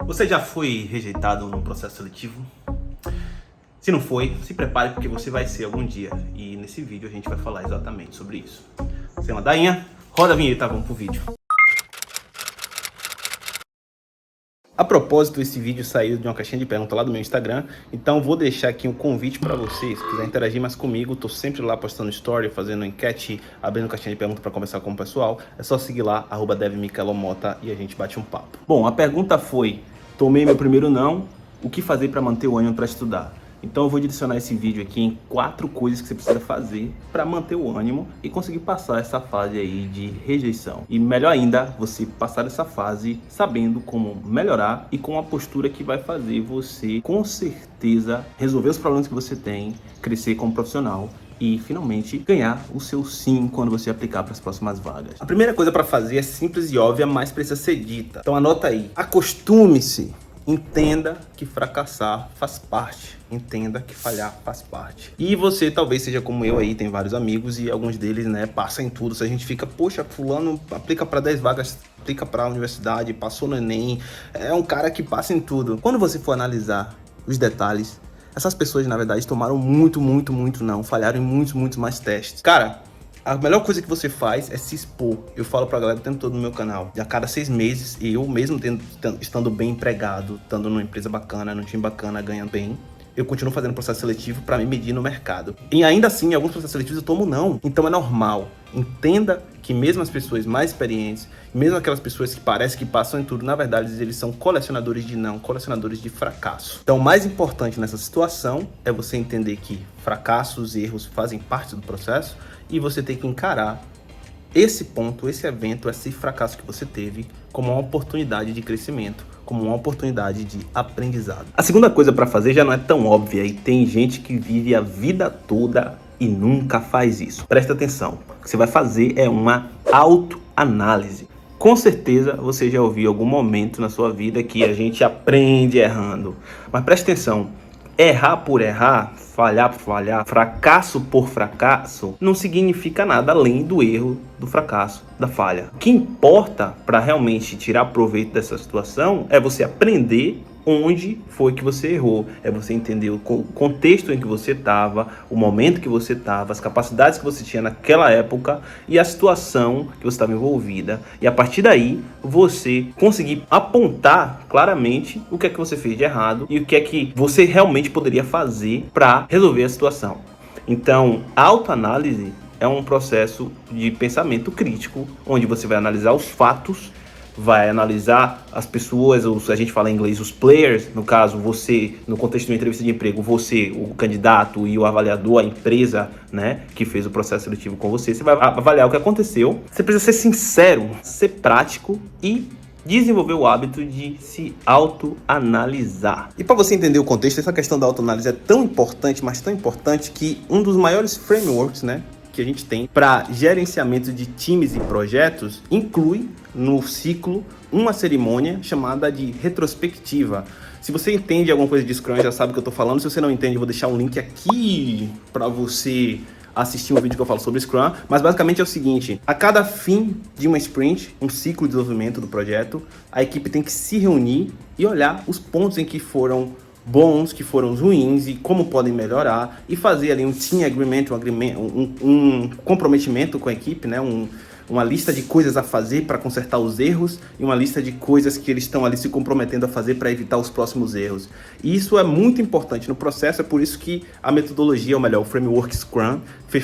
Você já foi rejeitado no processo seletivo? Se não foi, se prepare porque você vai ser algum dia. E nesse vídeo a gente vai falar exatamente sobre isso. Sem ladainha, roda a vinheta, vamos pro vídeo. A propósito, esse vídeo saiu de uma caixinha de perguntas lá do meu Instagram, então vou deixar aqui um convite para vocês. Se quiser interagir mais comigo, tô sempre lá postando story, fazendo enquete, abrindo caixinha de perguntas para conversar com o pessoal. É só seguir lá, @devmikelomota, e a gente bate um papo. Bom, a pergunta foi: tomei meu primeiro não, o que fazer para manter o ânimo para estudar? Então eu vou direcionar esse vídeo aqui em 4 coisas que você precisa fazer para manter o ânimo e conseguir passar essa fase aí de rejeição. E melhor ainda, você passar essa fase sabendo como melhorar e com uma postura que vai fazer você, com certeza, resolver os problemas que você tem, crescer como profissional e finalmente ganhar o seu sim quando você aplicar para as próximas vagas. A primeira coisa para fazer é simples e óbvia, mas precisa ser dita. Então anota aí. Acostume-se. Entenda que fracassar faz parte. Entenda que falhar faz parte. E você talvez seja como eu aí, tem vários amigos e alguns deles, né, passam em tudo. Se a gente fica, poxa, fulano aplica para 10 vagas, aplica para a universidade, passou no Enem, é um cara que passa em tudo. Quando você for analisar os detalhes, essas pessoas, na verdade, tomaram muito não, falharam em muitos mais testes. Cara, a melhor coisa que você faz é se expor. Eu falo pra galera o tempo todo no meu canal. A cada 6 meses, eu mesmo estando bem empregado, estando numa empresa bacana, num time bacana, ganhando bem, eu continuo fazendo processo seletivo para me medir no mercado. E ainda assim, em alguns processos seletivos eu tomo não. Então é normal. Entenda que mesmo as pessoas mais experientes, mesmo aquelas pessoas que parecem que passam em tudo, na verdade eles são colecionadores de não, colecionadores de fracasso. Então o mais importante nessa situação é você entender que fracassos, erros fazem parte do processo e você tem que encarar esse ponto, esse evento, esse fracasso que você teve como uma oportunidade de crescimento, como uma oportunidade de aprendizado. A segunda coisa para fazer já não é tão óbvia e tem gente que vive a vida toda e nunca faz isso. Presta atenção, o que você vai fazer é uma autoanálise. Com certeza você já ouviu em algum momento na sua vida que a gente aprende errando, mas presta atenção. Errar por errar, falhar por falhar, fracasso por fracasso, não significa nada além do erro, do fracasso, da falha. O que importa para realmente tirar proveito dessa situação é você aprender onde foi que você errou. É você entender o contexto em que você estava, o momento que você estava, as capacidades que você tinha naquela época e a situação que você estava envolvida. E a partir daí, você conseguir apontar claramente o que é que você fez de errado e o que é que você realmente poderia fazer para resolver a situação. Então, a autoanálise é um processo de pensamento crítico, onde você vai analisar os fatos, vai analisar as pessoas, a gente fala em inglês, os players, no caso você, no contexto de uma entrevista de emprego, você, o candidato e o avaliador, a empresa, né, que fez o processo seletivo com você, você vai avaliar o que aconteceu, você precisa ser sincero, ser prático e desenvolver o hábito de se autoanalisar. E para você entender o contexto, essa questão da autoanálise é tão importante, mas tão importante que um dos maiores frameworks, né, que a gente tem para gerenciamento de times e projetos inclui no ciclo uma cerimônia chamada de retrospectiva. Se você entende alguma coisa de Scrum, já sabe o que eu estou falando. Se você não entende, eu vou deixar um link aqui para você assistir um vídeo que eu falo sobre Scrum, mas basicamente é o seguinte: a cada fim de uma sprint, um ciclo de desenvolvimento do projeto, a equipe tem que se reunir e olhar os pontos em que foram bons, que foram ruins e como podem melhorar e fazer ali um team agreement, um comprometimento com a equipe, né? Uma lista de coisas a fazer para consertar os erros e uma lista de coisas que eles estão ali se comprometendo a fazer para evitar os próximos erros. E isso é muito importante no processo, é por isso que a metodologia, ou melhor, o framework Scrum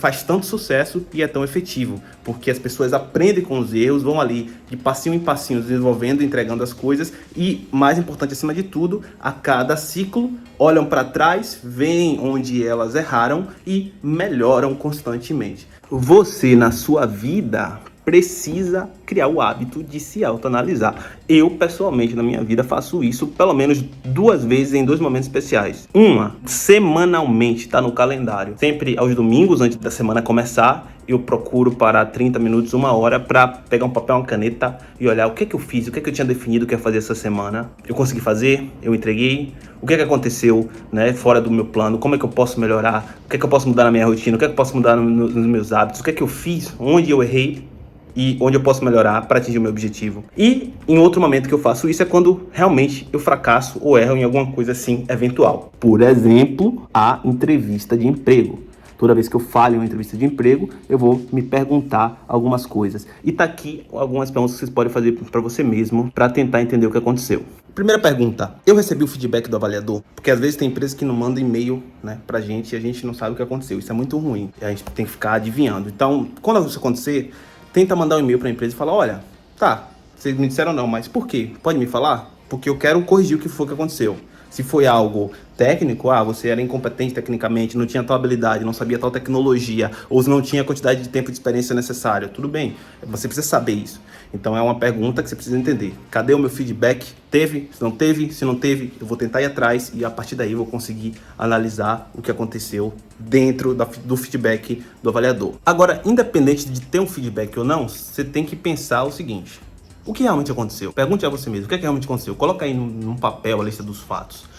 faz tanto sucesso e é tão efetivo, porque as pessoas aprendem com os erros, vão ali de passinho em passinho desenvolvendo, entregando as coisas e, mais importante acima de tudo, a cada ciclo olham para trás, veem onde elas erraram e melhoram constantemente. Você, na sua vida, precisa criar o hábito de se autoanalisar. Eu, pessoalmente, na minha vida, faço isso pelo menos 2 vezes em 2 momentos especiais. Uma, semanalmente, está no calendário. Sempre aos domingos, antes da semana começar, eu procuro parar 30 minutos, 1 hora, para pegar um papel, uma caneta e olhar o que é que eu fiz, o que é que eu tinha definido que ia fazer essa semana. Eu consegui fazer, eu entreguei, o que é que aconteceu, né, fora do meu plano, como é que eu posso melhorar, o que é que eu posso mudar na minha rotina, o que é que eu posso mudar nos meus hábitos, o que é que eu fiz, onde eu errei e onde eu posso melhorar para atingir o meu objetivo. E em outro momento que eu faço isso é quando realmente eu fracasso ou erro em alguma coisa assim eventual. Por exemplo, a entrevista de emprego. Toda vez que eu falho em uma entrevista de emprego, eu vou me perguntar algumas coisas. E tá aqui algumas perguntas que vocês podem fazer para você mesmo, para tentar entender o que aconteceu. Primeira pergunta, eu recebi o feedback do avaliador? Porque às vezes tem empresas que não mandam e-mail, né, pra gente e a gente não sabe o que aconteceu. Isso é muito ruim. E a gente tem que ficar adivinhando. Então, quando isso acontecer, tenta mandar um e-mail para a empresa e falar, olha, tá, vocês me disseram não, mas por quê? Pode me falar? Porque eu quero corrigir o que foi que aconteceu. Se foi algo técnico, você era incompetente tecnicamente, não tinha tal habilidade, não sabia tal tecnologia, ou não tinha a quantidade de tempo de experiência necessária, tudo bem, você precisa saber isso. Então é uma pergunta que você precisa entender. Cadê o meu feedback? Teve? Se não teve? Se não teve, eu vou tentar ir atrás e a partir daí eu vou conseguir analisar o que aconteceu dentro do feedback do avaliador. Agora, independente de ter um feedback ou não, você tem que pensar o seguinte: o que realmente aconteceu? Pergunte a você mesmo, o que é que realmente aconteceu? Coloca aí num papel a lista dos fatos.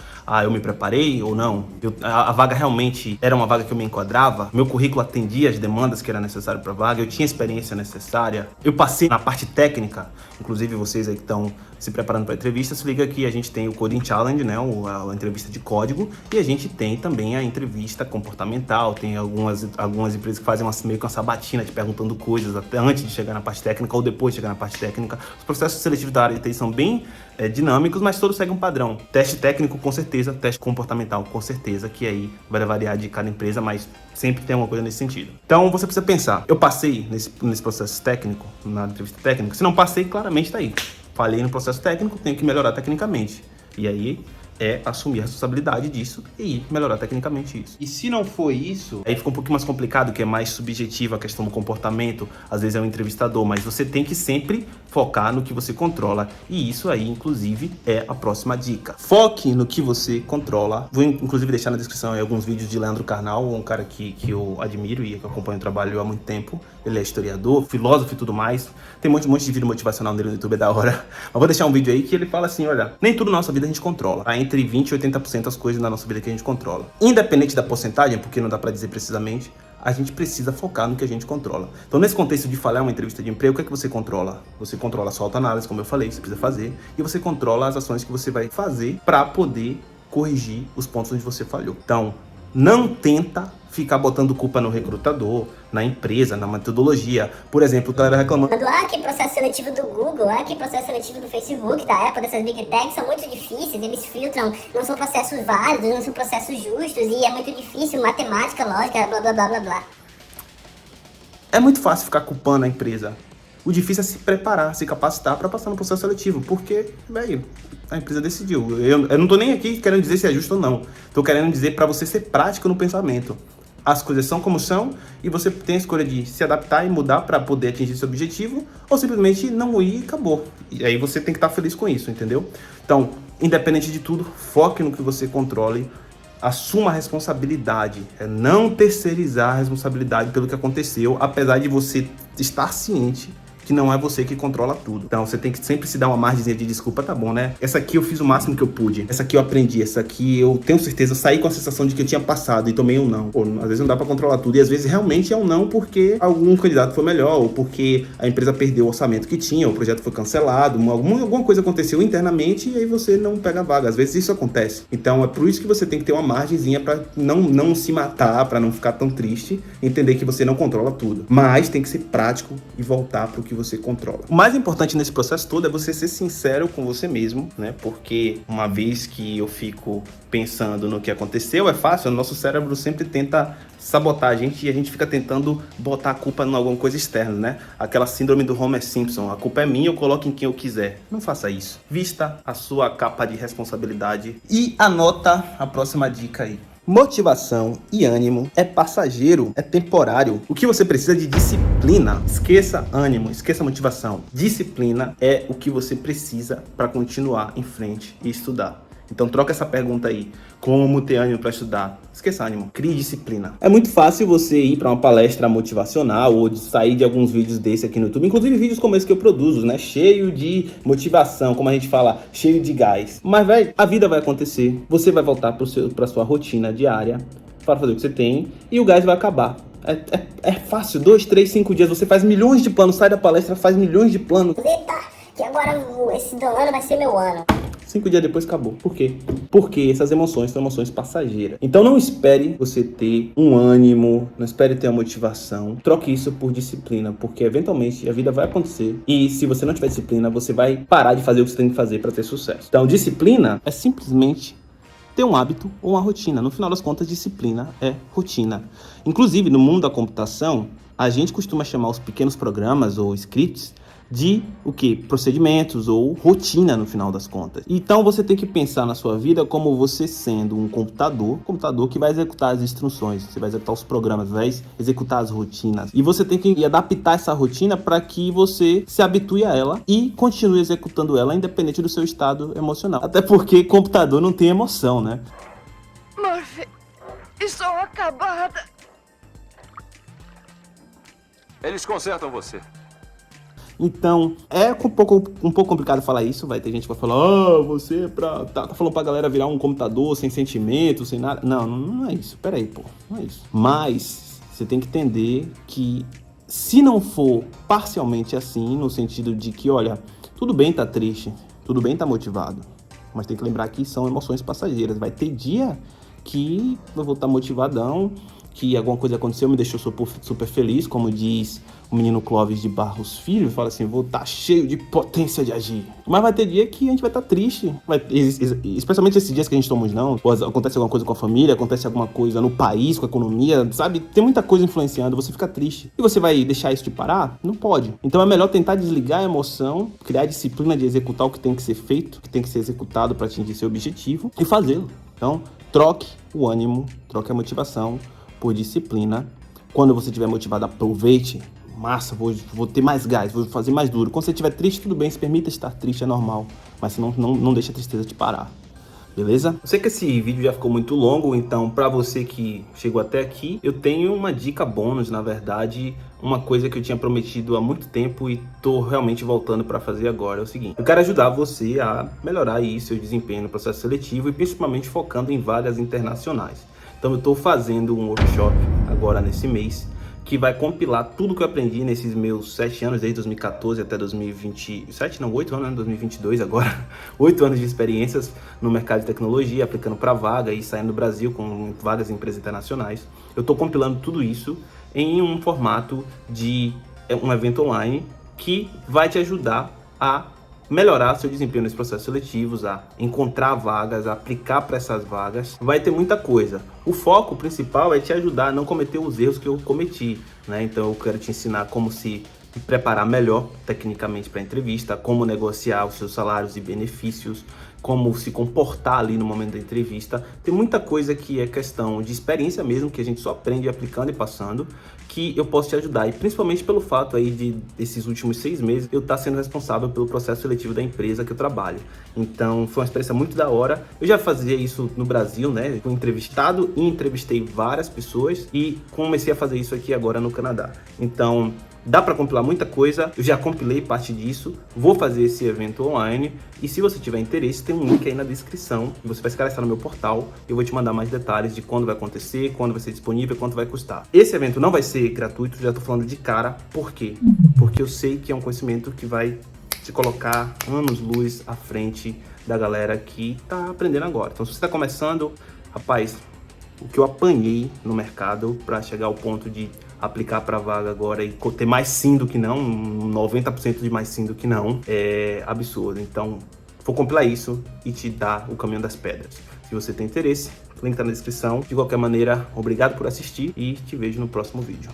Eu me preparei ou não? A vaga realmente era uma vaga que eu me enquadrava? Meu currículo atendia as demandas que era necessário para a vaga? Eu tinha experiência necessária? Eu passei na parte técnica? Inclusive vocês aí que estão se preparando para a entrevista, se liga que a gente tem o Coding Challenge, né, a entrevista de código, e a gente tem também a entrevista comportamental. Tem algumas empresas que fazem meio que uma sabatina te perguntando coisas até antes de chegar na parte técnica ou depois de chegar na parte técnica. Os processos seletivos da área de TI são bem dinâmicos, mas todos seguem um padrão. Teste técnico, com certeza. Teste comportamental, com certeza, que aí vai variar de cada empresa, mas sempre tem alguma coisa nesse sentido. Então você precisa pensar, eu passei nesse processo técnico, na entrevista técnica? Se não passei, claramente tá aí. Falhei no processo técnico, tenho que melhorar tecnicamente. E aí é assumir a responsabilidade disso e melhorar tecnicamente isso. E se não for isso, aí fica um pouquinho mais complicado, que é mais subjetiva a questão do comportamento, às vezes é um entrevistador, mas você tem que sempre focar no que você controla. E isso aí, inclusive, é a próxima dica. Foque no que você controla. Vou, inclusive, deixar na descrição aí alguns vídeos de Leandro Carnal, um cara que eu admiro e que acompanho o trabalho há muito tempo. Ele é historiador, filósofo e tudo mais. Tem um monte de vídeo motivacional dele no YouTube, é da hora. Mas vou deixar um vídeo aí que ele fala assim, olha, nem tudo na nossa vida a gente controla. Entre 20% e 80% das coisas na nossa vida que a gente controla. Independente da porcentagem, porque não dá pra dizer precisamente, a gente precisa focar no que a gente controla. Então, nesse contexto de falhar uma entrevista de emprego, o que é que você controla? Você controla a sua autoanálise, como eu falei, que você precisa fazer, e você controla as ações que você vai fazer para poder corrigir os pontos onde você falhou. Então, não tenta ficar botando culpa no recrutador, na empresa, na metodologia. Por exemplo, a galera reclamando, que processo seletivo do Google, que processo seletivo do Facebook, da Apple, dessas Big Techs são muito difíceis, eles filtram, não são processos válidos, não são processos justos, e é muito difícil, matemática, lógica, blá blá blá blá blá. É muito fácil ficar culpando a empresa. O difícil é se preparar, se capacitar para passar no processo seletivo, porque, velho, a empresa decidiu. Eu não tô nem aqui querendo dizer se é justo ou não. Tô querendo dizer para você ser prático no pensamento. As coisas são como são e você tem a escolha de se adaptar e mudar para poder atingir seu objetivo ou simplesmente não ir e acabou. E aí você tem que estar feliz com isso, entendeu? Então, independente de tudo, foque no que você controle, assuma a responsabilidade, não terceirizar a responsabilidade pelo que aconteceu, apesar de você estar ciente que não é você que controla tudo. Então você tem que sempre se dar uma margenzinha de desculpa, tá bom, né? Essa aqui eu fiz o máximo que eu pude. Essa aqui eu aprendi. Essa aqui eu tenho certeza, eu saí com a sensação de que eu tinha passado e tomei um não. Pô, às vezes não dá pra controlar tudo e às vezes realmente é um não porque algum candidato foi melhor ou porque a empresa perdeu o orçamento que tinha, o projeto foi cancelado, alguma coisa aconteceu internamente e aí você não pega a vaga. Às vezes isso acontece. Então é por isso que você tem que ter uma margenzinha pra não se matar, pra não ficar tão triste, entender que você não controla tudo. Mas tem que ser prático e voltar pro que você controla. O mais importante nesse processo todo é você ser sincero com você mesmo, né? Porque uma vez que eu fico pensando no que aconteceu, é fácil, o nosso cérebro sempre tenta sabotar a gente e a gente fica tentando botar a culpa em alguma coisa externa, né? Aquela síndrome do Homer Simpson, a culpa é minha, eu coloco em quem eu quiser. Não faça isso. Vista a sua capa de responsabilidade e anota a próxima dica aí. Motivação e ânimo é passageiro, é temporário. O que você precisa é de disciplina. Esqueça ânimo, esqueça motivação. Disciplina é o que você precisa para continuar em frente e estudar. Então troca essa pergunta aí. Como ter ânimo para estudar? Esqueça ânimo, crie disciplina. É muito fácil você ir para uma palestra motivacional ou de sair de alguns vídeos desse aqui no YouTube, inclusive vídeos como esse que eu produzo, né? Cheio de motivação, como a gente fala, cheio de gás. Mas, velho, a vida vai acontecer, você vai voltar para sua rotina diária, para fazer o que você tem, e o gás vai acabar. É fácil, 2, 3, 5 dias, você faz milhões de planos, sai da palestra, faz milhões de planos. Eita, que agora esse ano vai ser meu ano. 5 dias depois acabou. Por quê? Porque essas emoções são emoções passageiras. Então não espere você ter um ânimo, não espere ter uma motivação. Troque isso por disciplina, porque eventualmente a vida vai acontecer. E se você não tiver disciplina, você vai parar de fazer o que você tem que fazer para ter sucesso. Então disciplina é simplesmente ter um hábito ou uma rotina. No final das contas, disciplina é rotina. Inclusive, no mundo da computação, a gente costuma chamar os pequenos programas ou scripts de o quê? Procedimentos ou rotina no final das contas. Então você tem que pensar na sua vida como você sendo um computador que vai executar as instruções, você vai executar os programas, vai executar as rotinas. E você tem que adaptar essa rotina para que você se habitue a ela e continue executando ela independente do seu estado emocional. Até porque computador não tem emoção, né? Murphy, estou acabada. Eles consertam você. Então, é um pouco complicado falar isso. Vai ter gente que vai falar, você tá falando pra galera virar um computador sem sentimento, sem nada. Não é isso. Pera aí, pô. Não é isso. Mas você tem que entender que se não for parcialmente assim, no sentido de que, olha, tudo bem tá triste, tudo bem tá motivado, mas tem que lembrar que são emoções passageiras. Vai ter dia que eu vou estar motivadão, que alguma coisa aconteceu, me deixou super feliz, como diz o menino Clóvis de Barros Filho, fala assim, vou estar cheio de potência de agir. Mas vai ter dia que a gente vai estar triste, especialmente esses dias que a gente toma não, acontece alguma coisa com a família, acontece alguma coisa no país, com a economia, sabe? Tem muita coisa influenciando, você fica triste. E você vai deixar isso de parar? Não pode. Então é melhor tentar desligar a emoção, criar a disciplina de executar o que tem que ser feito, o que tem que ser executado para atingir seu objetivo e fazê-lo. Então, troque o ânimo, troque a motivação por disciplina. Quando você estiver motivado, aproveite. Massa, vou ter mais gás, vou fazer mais duro. Quando você estiver triste, tudo bem, se permita estar triste, é normal. Mas não deixa a tristeza te parar. Beleza? Eu sei que esse vídeo já ficou muito longo, então pra você que chegou até aqui, eu tenho uma dica bônus, na verdade, uma coisa que eu tinha prometido há muito tempo e tô realmente voltando pra fazer agora. É o seguinte, eu quero ajudar você a melhorar aí seu desempenho no processo seletivo e principalmente focando em vagas internacionais. Então eu estou fazendo um workshop agora nesse mês que vai compilar tudo que eu aprendi nesses meus 7 anos, desde 2014 até 2027, 8 anos, né? 2022 agora, 8 anos de experiências no mercado de tecnologia, aplicando para vaga e saindo do Brasil com vagas em empresas internacionais. Eu estou compilando tudo isso em um formato de um evento online que vai te ajudar a melhorar seu desempenho nos processos seletivos, a encontrar vagas, a aplicar para essas vagas. Vai ter muita coisa. O foco principal é te ajudar a não cometer os erros que eu cometi, né? Então eu quero te ensinar como se preparar melhor tecnicamente para a entrevista, como negociar os seus salários e benefícios, como se comportar ali no momento da entrevista. Tem muita coisa que é questão de experiência mesmo, que a gente só aprende aplicando e passando, que eu posso te ajudar. E principalmente pelo fato aí de esses últimos 6 meses eu estar sendo responsável pelo processo seletivo da empresa que eu trabalho. Então foi uma experiência muito da hora. Eu já fazia isso no Brasil, né? Fui entrevistado e entrevistei várias pessoas e comecei a fazer isso aqui agora no Canadá. Então dá para compilar muita coisa, eu já compilei parte disso, vou fazer esse evento online e se você tiver interesse tem um link aí na descrição, você vai se cadastrar no meu portal, eu vou te mandar mais detalhes de quando vai acontecer, quando vai ser disponível, quanto vai custar. Esse evento não vai ser gratuito, já tô falando de cara, por quê? Porque eu sei que é um conhecimento que vai te colocar anos-luz à frente da galera que tá aprendendo agora. Então se você tá começando, rapaz, o que eu apanhei no mercado para chegar ao ponto de aplicar para vaga agora e ter mais sim do que não, 90% de mais sim do que não, é absurdo. Então, vou compilar isso e te dar o caminho das pedras. Se você tem interesse, o link tá na descrição. De qualquer maneira, obrigado por assistir e te vejo no próximo vídeo.